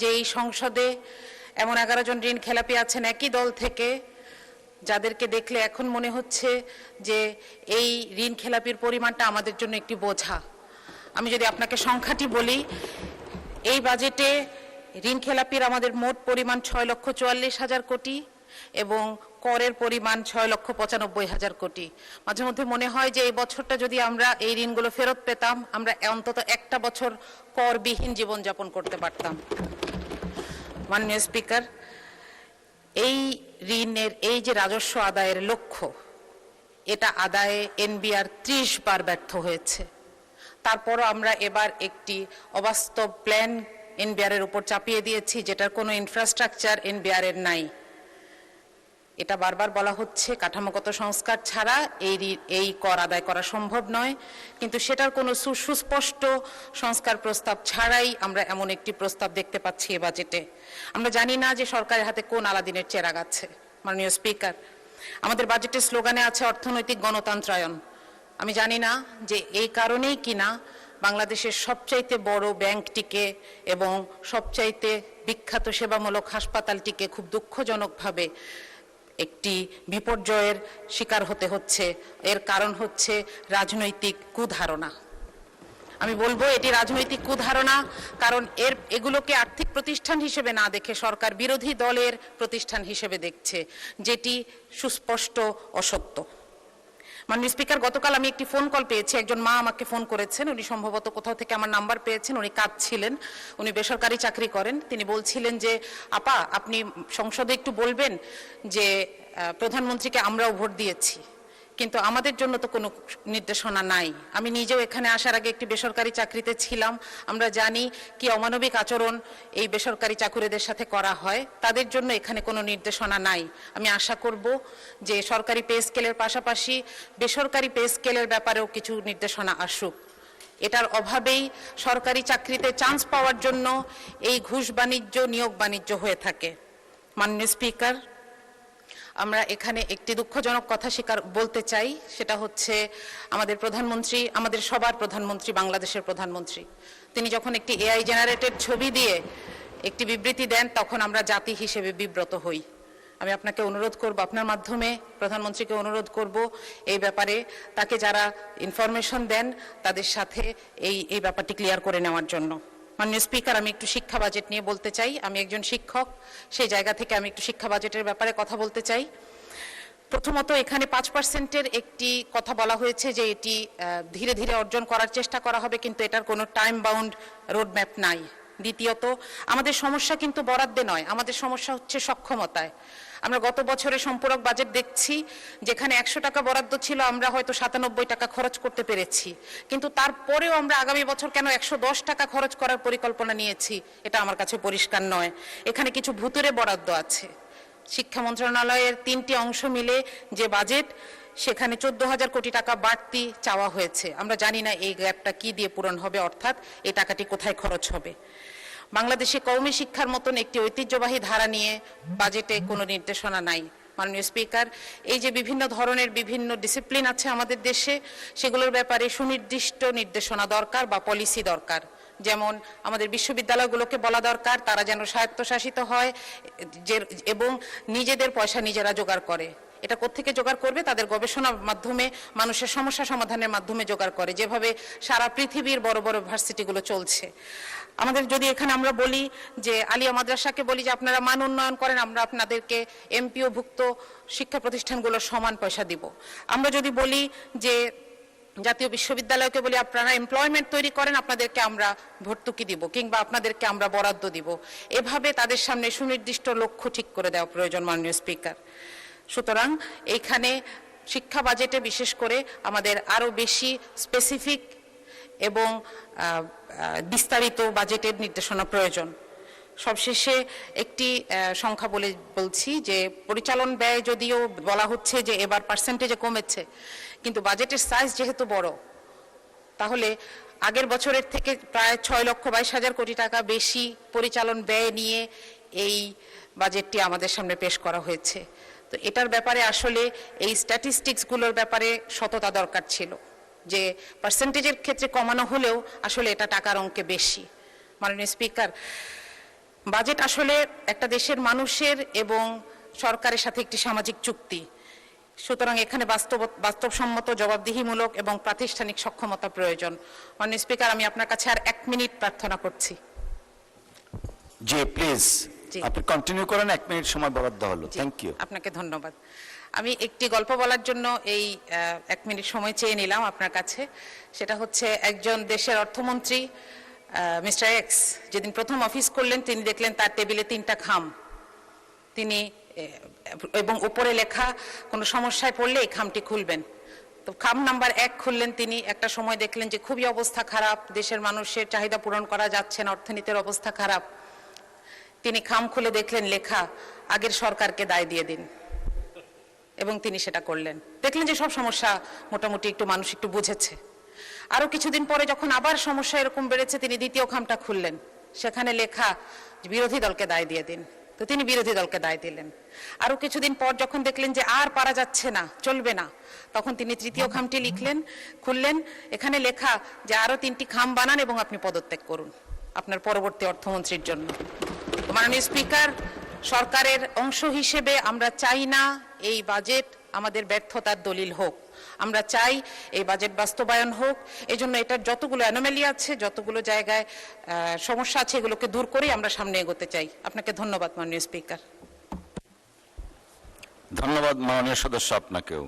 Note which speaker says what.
Speaker 1: যে এই সংসদে এমন 11 জন ঋণ খেলাপি আছেন একই দল থেকে, যাদেরকে দেখলে এখন মনে হচ্ছে যে এই ঋণ খেলাপির পরিমাণটা আমাদের জন্য একটি বোঝা। আমি যদি আপনাকে সংখ্যাটি বলি, এই বাজেটে ঋণ খেলাপির আমাদের মোট পরিমাণ 6,44,000 কোটি এবং করের পরিমাণ 6,95,000 কোটি। মাঝে মধ্যে মনে হয় যে এই বছরটা যদি আমরা এই ঋণগুলো ফেরত পেতাম, আমরা অন্তত একটা বছর করবিহীন জীবনযাপন করতে পারতাম। মাননীয় স্পিকার, এই ঋণের এই যে রাজস্ব আদায়ের লক্ষ্য, এটা আদায়ে এনবিআর 30 বার ব্যর্থ হয়েছে। তারপরও আমরা এবার একটি অবাস্তব প্ল্যান এনবিআর এর উপর চাপিয়ে দিয়েছি, যেটার কোনো ইনফ্রাস্ট্রাকচার এনবিআর এর নাই। এটা বারবার বলা হচ্ছে কাঠামোগত সংস্কার ছাড়া এই কর আদায় করা সম্ভব নয়, কিন্তু সেটার কোনো সুস্পষ্ট সংস্কার প্রস্তাব ছাড়াই আমরা এমন একটি প্রস্তাব দেখতে পাচ্ছি এই বাজেটে। আমরা জানি না যে সরকারের হাতে কোন আলাদিনের চেরাগ আছে। মাননীয় স্পিকার, আমাদের বাজেটের স্লোগানে আছে অর্থনৈতিক গণতন্ত্রায়ন। আমি জানি না যে এই কারণেই কিনা বাংলাদেশের সবচাইতে বড় ব্যাংকটিকে এবং সবচাইতে বিখ্যাত সেবামূলক হাসপাতালটিকে খুব দুঃখজনকভাবে একটি বিপর্যয়ের শিকার হতে হচ্ছে। এর কারণ হচ্ছে রাজনৈতিক কুধারণা। আমি বলবো এটি রাজনৈতিক কুধারণা, কারণ এগুলোকে আর্থিক প্রতিষ্ঠান হিসেবে না দেখে সরকার বিরোধী দলের প্রতিষ্ঠান হিসেবে দেখছে, যেটি সুস্পষ্ট অসত্য। মাননীয় স্পিকার, গতকাল আমি একটি ফোন কল পেয়েছি। একজন মা আমাকে ফোন করেছেন। উনি সম্ভবত কোথাও থেকে আমার নাম্বার পেয়েছেন। উনি কাঁদছিলেন। উনি বেসরকারি চাকরি করেন। তিনি বলছিলেন যে আপা, আপনি সংসদে একটু বলবেন যে প্রধানমন্ত্রীকে আমরাও ভোট দিয়েছি, কিন্তু আমাদের জন্য তো কোনো নির্দেশনা নাই। আমি নিজেও এখানে আসার আগে একটি বেসরকারি চাকরিতে ছিলাম। আমরা জানি কি অমানবিক আচরণ এই বেসরকারি চাকুরেদের সাথে করা হয়। তাদের জন্য এখানে কোনো নির্দেশনা নাই। আমি আশা করব যে সরকারি পে স্কেলের পাশাপাশি বেসরকারি পে স্কেলের ব্যাপারেও কিছু নির্দেশনা আসুক। এটার অভাবেই সরকারি চাকরিতে চান্স পাওয়ার জন্য এই ঘুষ বাণিজ্য, নিয়োগ বাণিজ্য হয়ে থাকে। মাননীয় স্পিকার, আমরা এখানে একটি দুঃখজনক কথা বলতে চাই, সেটা হচ্ছে আমাদের প্রধানমন্ত্রী, আমাদের সবার প্রধানমন্ত্রী, বাংলাদেশের প্রধানমন্ত্রী, তিনি যখন একটি এআই জেনারেটেড ছবি দিয়ে একটি বিবৃতি দেন, তখন আমরা জাতি হিসেবে বিব্রত হই। আমি আপনাকে অনুরোধ করব, আপনার মাধ্যমে প্রধানমন্ত্রীকে অনুরোধ করব এই ব্যাপারে তাকে যারা ইনফরমেশন দেন তাদের সাথে এই ব্যাপারটি ক্লিয়ার করে নেওয়ার জন্য। মাননীয় স্পিকার, আমি একটু শিক্ষা বাজেট নিয়ে বলতে চাই। আমি একজন শিক্ষক, সেই জায়গা থেকে আমি একটু শিক্ষা বাজেটের ব্যাপারে কথা বলতে চাই। প্রথমত, এখানে 5%-এর একটি কথা বলা হয়েছে যে এটি ধীরে ধীরে অর্জন করার চেষ্টা করা হবে, কিন্তু এটার কোনো টাইম বাউন্ড রোডম্যাপ নাই। দ্বিতীয়ত, আমাদের সমস্যা কিন্তু বরাদ্দে নয়, আমাদের সমস্যা হচ্ছে সক্ষমতায়। আমরা গত বছরের সম্পূরক বাজেট দেখছি, যেখানে 100 টাকা বরাদ্দ ছিল, আমরা হয়তো 97 টাকা খরচ করতে পেরেছি, কিন্তু তারপরেও আমরা আগামী বছর কেন 110 টাকা খরচ করার পরিকল্পনা নিয়েছি, এটা আমার কাছে পরিষ্কার নয়। এখানে কিছু ভুতুরে বরাদ্দ আছে। শিক্ষা মন্ত্রণালয়ের 3টি অংশ মিলে যে বাজেট, সেখানে 14,000 কোটি টাকা বাড়তি চাওয়া হয়েছে। আমরা জানি না এই গ্যাপটা কি দিয়ে পূরণ হবে, অর্থাৎ এই টাকাটি কোথায় খরচ হবে। বাংলাদেশে কওমি শিক্ষার মতন একটি ঐতিহ্যবাহী ধারা নিয়ে বাজেটে কোনো নির্দেশনা নাই। মাননীয় স্পিকার, এই যে বিভিন্ন ধরনের বিভিন্ন ডিসিপ্লিন আছে আমাদের দেশে, সেগুলোর ব্যাপারে সুনির্দিষ্ট নির্দেশনা দরকার বা পলিসি দরকার। যেমন আমাদের বিশ্ববিদ্যালয়গুলোকে বলা দরকার তারা যেন স্বায়ত্তশাসিত হয় এবং নিজেদের পয়সা নিজেরা জোগাড় করে। এটা কোত্থেকে জোগাড় করবে? তাদের গবেষণার মাধ্যমে, মানুষের সমস্যা সমাধানের মাধ্যমে জোগাড় করে, যেভাবে সারা পৃথিবীর বড় বড় ভার্সিটিগুলো চলছে। আমাদের যদি এখানে আমরা বলি যে আলিয়া মাদ্রাসাকে বলি যে আপনারা মান উন্নয়ন করেন, আমরা আপনাদেরকে এমপিও ভুক্ত শিক্ষা প্রতিষ্ঠানগুলোর সমান পয়সা দিব। আমরা যদি বলি যে জাতীয় বিশ্ববিদ্যালয়কে বলি আপনারা এমপ্লয়মেন্ট তৈরি করেন, আপনাদেরকে আমরা ভর্তুকি দিব কিংবা আপনাদেরকে আমরা বরাদ্দ দিব। এভাবে তাদের সামনে সুনির্দিষ্ট লক্ষ্য ঠিক করে দেওয়া প্রয়োজন। মাননীয় স্পিকার, সুতরাং এইখানে শিক্ষা বাজেটে বিশেষ করে আমাদের আরো বেশি স্পেসিফিক এবং বিস্তারিত বাজেটের নির্দেশনা প্রয়োজন। সবশেষে একটি সংখ্যা বলছি যে পরিচালন ব্যয় যদিও বলা হচ্ছে যে এবার পার্সেন্টেজে কমেছে, কিন্তু বাজেটের সাইজ যেহেতু বড়, তাহলে আগের বছরের থেকে প্রায় 6,22,000 কোটি টাকা বেশি পরিচালন ব্যয় নিয়ে এই বাজেটটি আমাদের সামনে পেশ করা হয়েছে। তো এটার ব্যাপারে আসলে এই স্ট্যাটিস্টিক্সগুলোর ব্যাপারে সততা দরকার ছিল, যে পার্সেন্টেজের ক্ষেত্রে কমানো হলেও আসলে এটা টাকার অঙ্কে বেশি। মাননীয় স্পিকার, বাজেট আসলে একটা দেশের মানুষের এবং সরকারের সাথে একটি সামাজিক চুক্তি, সুতরাং এখানে বাস্তবসম্মত, জবাবদিহিমূলক এবং প্রাতিষ্ঠানিক সক্ষমতা প্রয়োজন। মাননীয় স্পিকার, আমি আপনার কাছে আর 1 মিনিট প্রার্থনা করছি।
Speaker 2: জি প্লিজ,
Speaker 1: জি।
Speaker 2: আপনি কন্টিনিউ করেন, 1 মিনিট সময় বরাদ্দ হলো।
Speaker 1: জি,
Speaker 2: থ্যাংক ইউ।
Speaker 1: আপনাকে ধন্যবাদ। আমি একটি গল্প বলার জন্য এই 1 মিনিট সময় চেয়ে নিলাম আপনার কাছে। সেটা হচ্ছে, একজন দেশের অর্থমন্ত্রী মিস্টার এক্স যেদিন প্রথম অফিস করলেন, তিনি দেখলেন তার টেবিলে 3টা খাম। তিনি এবং উপরে লেখা, কোনো সমস্যায় পড়লে এই খামটি খুলবেন। তো খাম নাম্বার 1 খুললেন তিনি। একটা সময় দেখলেন যে খুবই অবস্থা খারাপ, দেশের মানুষের চাহিদা পূরণ করা যাচ্ছে না, অর্থনীতির অবস্থা খারাপ। তিনি খাম খুলে দেখলেন লেখা, আগের সরকারকে দায় দিয়ে দিন, এবং তিনি সেটা করলেন। দেখলেন যে সব সমস্যা মোটামুটি একটু মানুষ একটু বুঝেছে। আরো কিছুদিন পরে যখন আবার সমস্যা এরকম বেড়েছে, তিনি দ্বিতীয় খামটা খুললেন, সেখানে লেখা যে বিরোধী দলকে দায় দিয়ে দিন। তো তিনি বিরোধী দলকে দায় দিলেন। আরো কিছুদিন পর যখন দেখলেন যে আর পারা যাচ্ছে না, চলবে না, তখন তিনি তৃতীয় খামটি খুললেন, এখানে লেখা যে আরো 3টি খাম বানান এবং আপনি পদত্যাগ করুন আপনার পরবর্তী অর্থমন্ত্রীর জন্য। মাননীয় স্পিকার, সরকারের অংশ হিসেবে আমরা চাই না এই বাজেট আমাদের ব্যর্থতার দলিল হোক। আমরা চাই এই বাজেট বাস্তবায়ন হোক। এজন্য এটার যতগুলো অ্যানোমালি আছে, যতগুলো জায়গায় সমস্যা আছে, এগুলোকে দূর করেই আমরা সামনে এগোতে চাই। আপনাকে ধন্যবাদ মাননীয় স্পিকার।
Speaker 2: ধন্যবাদ মাননীয় সদস্য, আপনাকেও।